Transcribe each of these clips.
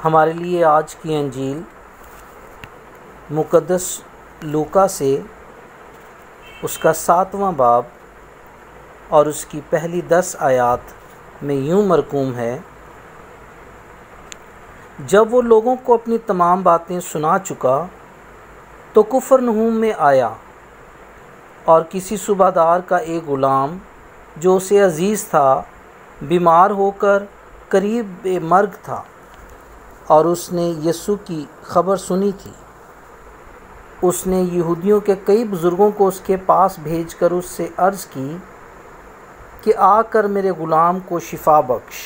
ہمارے لیے آج کی انجیل مقدس لوکا سے اس کا 7واں باب اور اس کی پہلی 10 آیات میں یوں مرقوم ہے: جب وہ لوگوں کو اپنی تمام باتیں سنا چکا تو کفرنہوم میں آیا، اور کسی صوبہ دار کا ایک غلام جو اسے عزیز تھا بیمار ہو کر قریب مرگ تھا، اور اس نے یسوع کی خبر سنی تھی۔ اس نے یہودیوں کے کئی بزرگوں کو اس کے پاس بھیج کر اس سے عرض کی کہ آ کر میرے غلام کو شفا بخش۔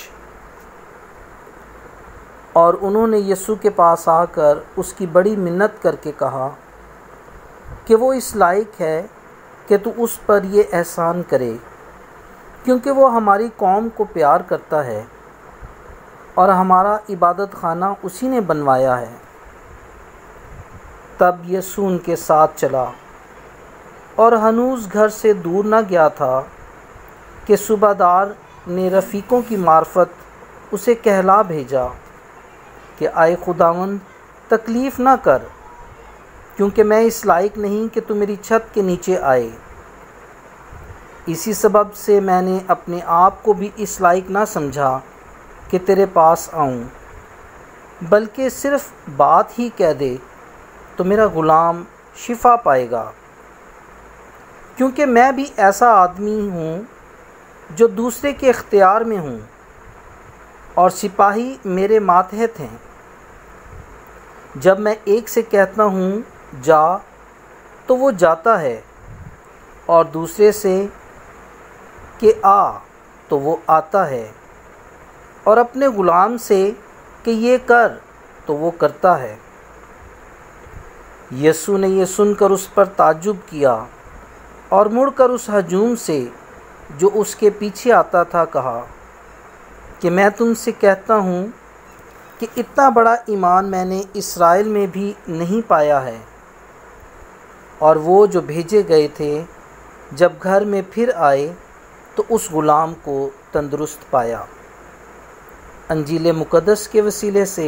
اور انہوں نے یسوع کے پاس آ کر اس کی بڑی منت کر کے کہا کہ وہ اس لائق ہے کہ تو اس پر یہ احسان کرے، کیونکہ وہ ہماری قوم کو پیار کرتا ہے اور ہمارا عبادت خانہ اسی نے بنوایا ہے۔ تب یسوع ان کے ساتھ چلا اور ہنوز گھر سے دور نہ گیا تھا کہ صوبہ دار نے رفیقوں کی معرفت اسے کہلا بھیجا کہ آئے خداوند، تکلیف نہ کر، کیونکہ میں اس لائق نہیں کہ تو میری چھت کے نیچے آئے۔ اسی سبب سے میں نے اپنے آپ کو بھی اس لائق نہ سمجھا کہ تیرے پاس آؤں، بلکہ صرف بات ہی کہہ دے تو میرا غلام شفا پائے گا۔ کیونکہ میں بھی ایسا آدمی ہوں جو دوسرے کے اختیار میں ہوں، اور سپاہی میرے ماتحت ہیں۔ جب میں ایک سے کہتا ہوں جا تو وہ جاتا ہے، اور دوسرے سے کہ آ تو وہ آتا ہے، اور اپنے غلام سے کہ یہ کر تو وہ کرتا ہے۔ یسوع نے یہ سن کر اس پر تعجب کیا، اور مڑ کر اس ہجوم سے جو اس کے پیچھے آتا تھا کہا کہ میں تم سے کہتا ہوں کہ اتنا بڑا ایمان میں نے اسرائیل میں بھی نہیں پایا ہے۔ اور وہ جو بھیجے گئے تھے جب گھر میں پھر آئے تو اس غلام کو تندرست پایا۔ انجیل مقدس کے وسیلے سے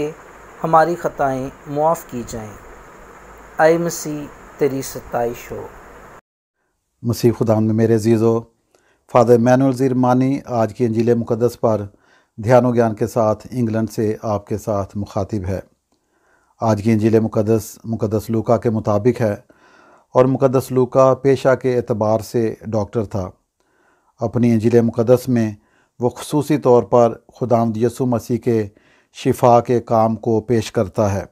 ہماری خطائیں معاف کی جائیں۔ اے مسیح، تیری ستائش ہو۔ مسیح خدا میں میرے عزیزو، فادر مینول زیرمانی آج کی انجیل مقدس پر دھیان و گیان کے ساتھ انگلینڈ سے آپ کے ساتھ مخاطب ہے۔ آج کی انجیل مقدس لوکا کے مطابق ہے، اور مقدس لوکا پیشہ کے اعتبار سے ڈاکٹر تھا۔ اپنی انجیل مقدس میں وہ خصوصی طور پر خداوند یسوع مسیح کے شفا کے کام کو پیش کرتا ہے۔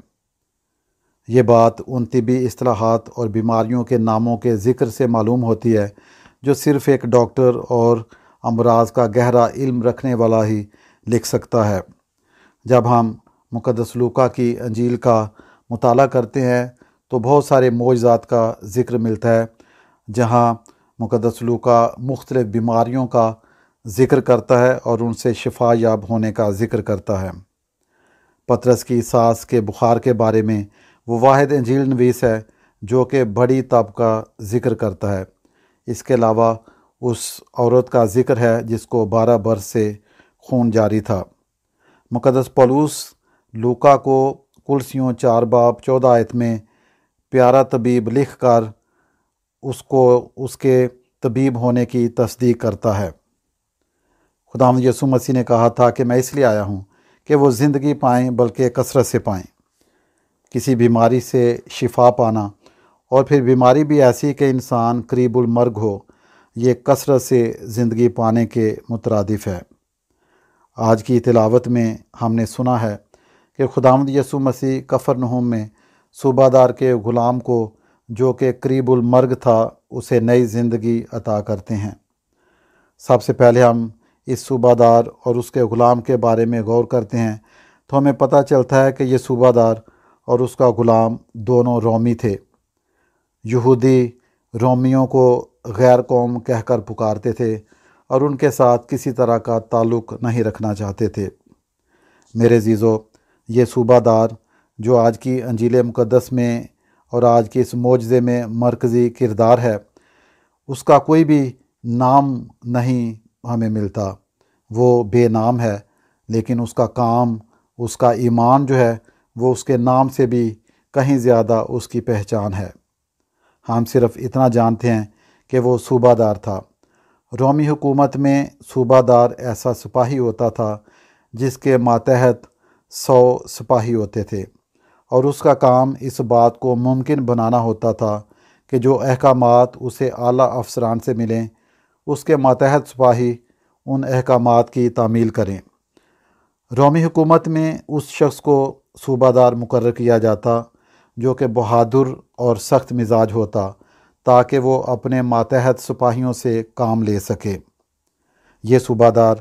یہ بات ان طبی اصطلاحات اور بیماریوں کے ناموں کے ذکر سے معلوم ہوتی ہے جو صرف ایک ڈاکٹر اور امراض کا گہرا علم رکھنے والا ہی لکھ سکتا ہے۔ جب ہم مقدس لوکا کی انجیل کا مطالعہ کرتے ہیں تو بہت سارے معجزات کا ذکر ملتا ہے، جہاں مقدس لوکا مختلف بیماریوں کا ذکر کرتا ہے اور ان سے شفا یاب ہونے کا ذکر کرتا ہے۔ پطرس کی ساس کے بخار کے بارے میں وہ واحد انجیل نویس ہے جو کہ بڑی تب کا ذکر کرتا ہے۔ اس کے علاوہ اس عورت کا ذکر ہے جس کو 12 برس سے خون جاری تھا۔ مقدس پولس لوکا کو کلسیوں 4 باب 14 آیت میں پیارا طبیب لکھ کر اس کے طبیب ہونے کی تصدیق کرتا ہے۔ خداوند یسوع مسیح نے کہا تھا کہ میں اس لیے آیا ہوں کہ وہ زندگی پائیں بلکہ کثرت سے پائیں۔ کسی بیماری سے شفا پانا، اور پھر بیماری بھی ایسی کہ انسان قریب المرگ ہو، یہ کثرت سے زندگی پانے کے مترادف ہے۔ آج کی تلاوت میں ہم نے سنا ہے کہ خداوند یسوع مسیح کفرنہوم میں صوبہ دار کے غلام کو جو کہ قریب المرگ تھا اسے نئی زندگی عطا کرتے ہیں۔ سب سے پہلے ہم اس صوبہ دار اور اس کے غلام کے بارے میں غور کرتے ہیں تو ہمیں پتہ چلتا ہے کہ یہ صوبہ دار اور اس کا غلام دونوں رومی تھے۔ یہودی رومیوں کو غیر قوم کہہ کر پکارتے تھے اور ان کے ساتھ کسی طرح کا تعلق نہیں رکھنا چاہتے تھے۔ میرے عزیزو، یہ صوبہ دار جو آج کی انجیل مقدس میں اور آج کے اس معجزے میں مرکزی کردار ہے، اس کا کوئی بھی نام نہیں ہمیں ملتا۔ وہ بے نام ہے، لیکن اس کا کام، اس کا ایمان جو ہے وہ اس کے نام سے بھی کہیں زیادہ اس کی پہچان ہے۔ ہم صرف اتنا جانتے ہیں کہ وہ صوبہ دار تھا۔ رومی حکومت میں صوبہ دار ایسا سپاہی ہوتا تھا جس کے ماتحت 100 سپاہی ہوتے تھے، اور اس کا کام اس بات کو ممکن بنانا ہوتا تھا کہ جو احکامات اسے اعلیٰ افسران سے ملیں اس کے ماتحت سپاہی ان احکامات کی تعمیل کریں۔ رومی حکومت میں اس شخص کو صوبہ دار مقرر کیا جاتا جو کہ بہادر اور سخت مزاج ہوتا، تاکہ وہ اپنے ماتحت سپاہیوں سے کام لے سکے۔ یہ صوبہ دار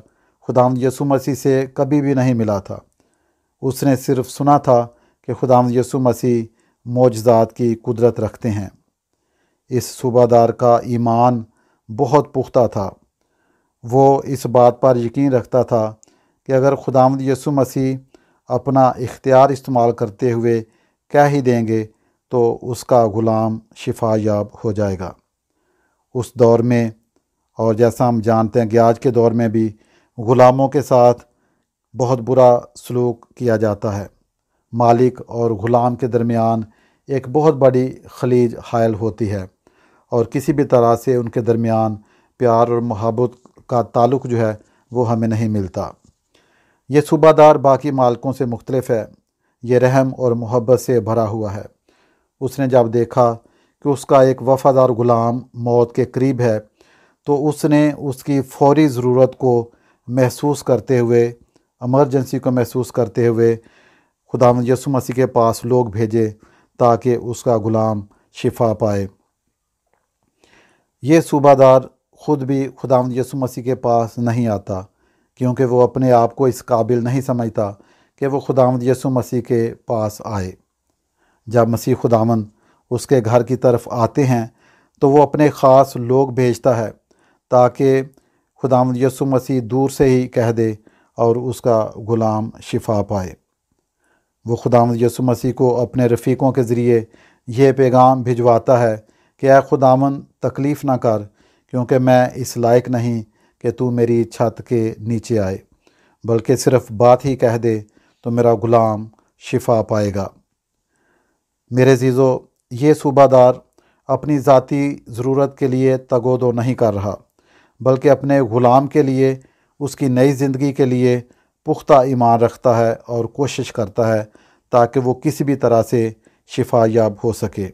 خداوند یسوع مسیح سے کبھی بھی نہیں ملا تھا۔ اس نے صرف سنا تھا کہ خداوند یسوع مسیح معجزات کی قدرت رکھتے ہیں۔ اس صوبہ دار کا ایمان بہت پختہ تھا۔ وہ اس بات پر یقین رکھتا تھا کہ اگر خداوند یسوع مسیح اپنا اختیار استعمال کرتے ہوئے کہہ ہی دیں گے تو اس کا غلام شفا یاب ہو جائے گا۔ اس دور میں، اور جیسا ہم جانتے ہیں کہ آج کے دور میں بھی، غلاموں کے ساتھ بہت برا سلوک کیا جاتا ہے۔ مالک اور غلام کے درمیان ایک بہت بڑی خلیج حائل ہوتی ہے، اور کسی بھی طرح سے ان کے درمیان پیار اور محبت کا تعلق جو ہے وہ ہمیں نہیں ملتا۔ یہ صوبہ دار باقی مالکوں سے مختلف ہے۔ یہ رحم اور محبت سے بھرا ہوا ہے۔ اس نے جب دیکھا کہ اس کا ایک وفادار غلام موت کے قریب ہے تو اس نے اس کی فوری ضرورت کو محسوس کرتے ہوئے، ایمرجنسی کو محسوس کرتے ہوئے خداوند یسوع مسیح کے پاس لوگ بھیجے تاکہ اس کا غلام شفا پائے۔ یہ صوبہ دار خود بھی خداوند یسوع مسیح کے پاس نہیں آتا، کیونکہ وہ اپنے آپ کو اس قابل نہیں سمجھتا کہ وہ خداوند یسوع مسیح کے پاس آئے۔ جب مسیح خداوند اس کے گھر کی طرف آتے ہیں تو وہ اپنے خاص لوگ بھیجتا ہے تاکہ خداوند یسوع مسیح دور سے ہی کہہ دے اور اس کا غلام شفا پائے۔ وہ خداوند یسوع مسیح کو اپنے رفیقوں کے ذریعے یہ پیغام بھجواتا ہے کہ اے خداوند، تکلیف نہ کر، کیونکہ میں اس لائق نہیں کہ تو میری چھت کے نیچے آئے، بلکہ صرف بات ہی کہہ دے تو میرا غلام شفا پائے گا۔ میرے عزیزو، یہ صوبہ دار اپنی ذاتی ضرورت کے لیے تگ و دو نہیں کر رہا، بلکہ اپنے غلام کے لیے، اس کی نئی زندگی کے لیے پختہ ایمان رکھتا ہے اور کوشش کرتا ہے تاکہ وہ کسی بھی طرح سے شفا یاب ہو سکے۔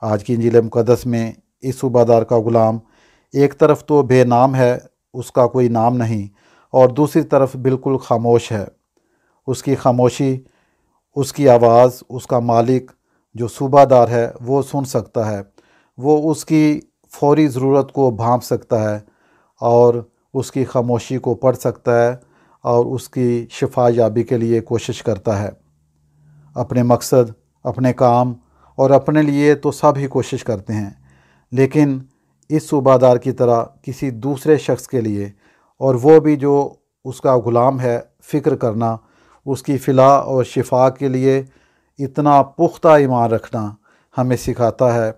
آج کی انجیل مقدس میں اس صوبہ دار کا غلام ایک طرف تو بے نام ہے، اس کا کوئی نام نہیں، اور دوسری طرف بالکل خاموش ہے۔ اس کی خاموشی، اس کی آواز اس کا مالک جو صوبہ دار ہے وہ سن سکتا ہے۔ وہ اس کی فوری ضرورت کو بھانپ سکتا ہے اور اس کی خاموشی کو پڑھ سکتا ہے اور اس کی شفا یابی کے لیے کوشش کرتا ہے۔ اپنے مقصد، اپنے کام اور اپنے لیے تو سب ہی کوشش کرتے ہیں، لیکن اس صوبہ دار کی طرح کسی دوسرے شخص کے لیے، اور وہ بھی جو اس کا غلام ہے، فکر کرنا، اس کی فلاح اور شفا کے لیے اتنا پختہ ایمان رکھنا ہمیں سکھاتا ہے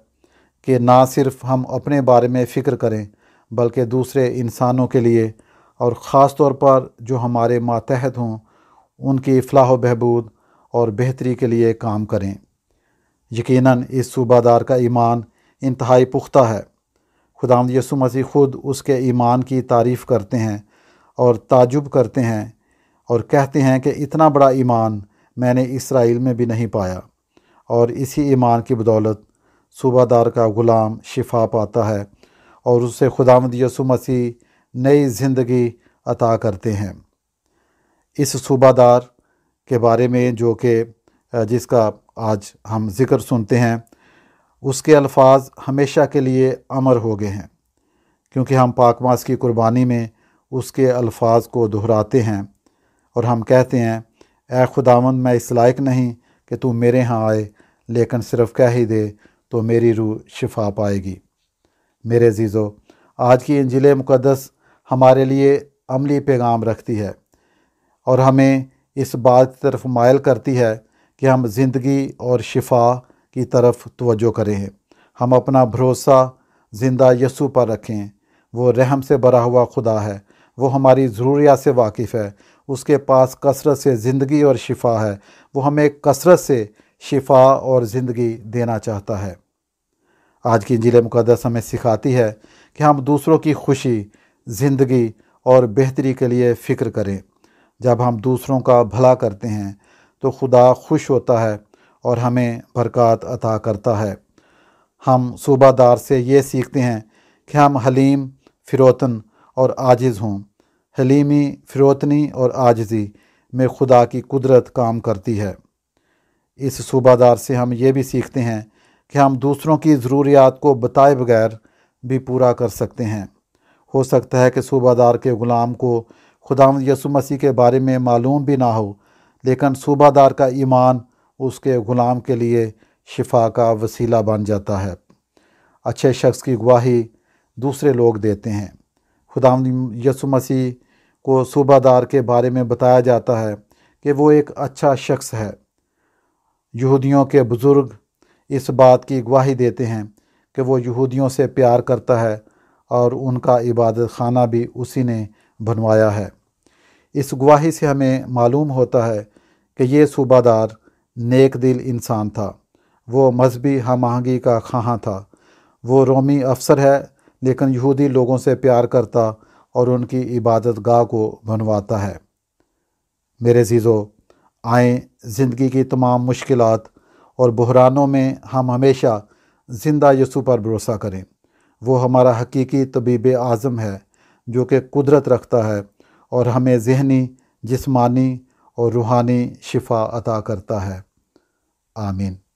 کہ نہ صرف ہم اپنے بارے میں فکر کریں بلکہ دوسرے انسانوں کے لیے، اور خاص طور پر جو ہمارے ماتحت ہوں، ان کی فلاح و بہبود اور بہتری کے لیے کام کریں۔ یقیناً اس صوبہ دار کا ایمان انتہائی پختہ ہے۔ خداوند یسوع مسیح خود اس کے ایمان کی تعریف کرتے ہیں اور تعجب کرتے ہیں اور کہتے ہیں کہ اتنا بڑا ایمان میں نے اسرائیل میں بھی نہیں پایا، اور اسی ایمان کی بدولت صوبہ دار کا غلام شفا پاتا ہے اور اسے خداوند یسوع مسیح نئی زندگی عطا کرتے ہیں۔ اس صوبہ دار کے بارے میں جو کہ جس کا آج ہم ذکر سنتے ہیں، اس کے الفاظ ہمیشہ کے لیے امر ہو گئے ہیں، کیونکہ ہم پاک ماس کی قربانی میں اس کے الفاظ کو دہراتے ہیں اور ہم کہتے ہیں، اے خداوند، میں اس لائق نہیں کہ تو میرے ہاں آئے، لیکن صرف کہہ ہی دے تو میری روح شفا پائے گی۔ میرے عزیزو، آج کی انجیل مقدس ہمارے لیے عملی پیغام رکھتی ہے اور ہمیں اس بات کی طرف مائل کرتی ہے کہ ہم زندگی اور شفا کی طرف توجہ کریں۔ ہم اپنا بھروسہ زندہ یسوع پر رکھیں۔ وہ رحم سے بھرا ہوا خدا ہے، وہ ہماری ضروریات سے واقف ہے، اس کے پاس کثرت سے زندگی اور شفا ہے۔ وہ ہمیں کثرت سے شفا اور زندگی دینا چاہتا ہے۔ آج کی انجیل مقدس ہمیں سکھاتی ہے کہ ہم دوسروں کی خوشی، زندگی اور بہتری کے لیے فکر کریں۔ جب ہم دوسروں کا بھلا کرتے ہیں تو خدا خوش ہوتا ہے اور ہمیں برکات عطا کرتا ہے۔ ہم صوبہ دار سے یہ سیکھتے ہیں کہ ہم حلیم، فروتن اور عاجز ہوں۔ حلیمی، فروتنی اور عاجزی میں خدا کی قدرت کام کرتی ہے۔ اس صوبہ دار سے ہم یہ بھی سیکھتے ہیں کہ ہم دوسروں کی ضروریات کو بتائے بغیر بھی پورا کر سکتے ہیں۔ ہو سکتا ہے کہ صوبہ دار کے غلام کو خداوند یسوع مسیح کے بارے میں معلوم بھی نہ ہو، لیکن صوبہ دار کا ایمان اس کے غلام کے لیے شفا کا وسیلہ بن جاتا ہے۔ اچھے شخص کی گواہی دوسرے لوگ دیتے ہیں۔ خداوند یسوع مسیح کو صوبہ دار کے بارے میں بتایا جاتا ہے کہ وہ ایک اچھا شخص ہے۔ یہودیوں کے بزرگ اس بات کی گواہی دیتے ہیں کہ وہ یہودیوں سے پیار کرتا ہے اور ان کا عبادت خانہ بھی اسی نے بنوایا ہے۔ اس گواہی سے ہمیں معلوم ہوتا ہے کہ یہ صوبہ دار نیک دل انسان تھا۔ وہ مذہبی ہم آہنگی کا خواہاں تھا۔ وہ رومی افسر ہے لیکن یہودی لوگوں سے پیار کرتا اور ان کی عبادت گاہ کو بنواتا ہے۔ میرے عزیزو، آئیں زندگی کی تمام مشکلات اور بحرانوں میں ہم ہمیشہ زندہ یسوع پر بھروسہ کریں۔ وہ ہمارا حقیقی طبیب اعظم ہے جو کہ قدرت رکھتا ہے اور ہمیں ذہنی، جسمانی اور روحانی شفا عطا کرتا ہے۔ آمین۔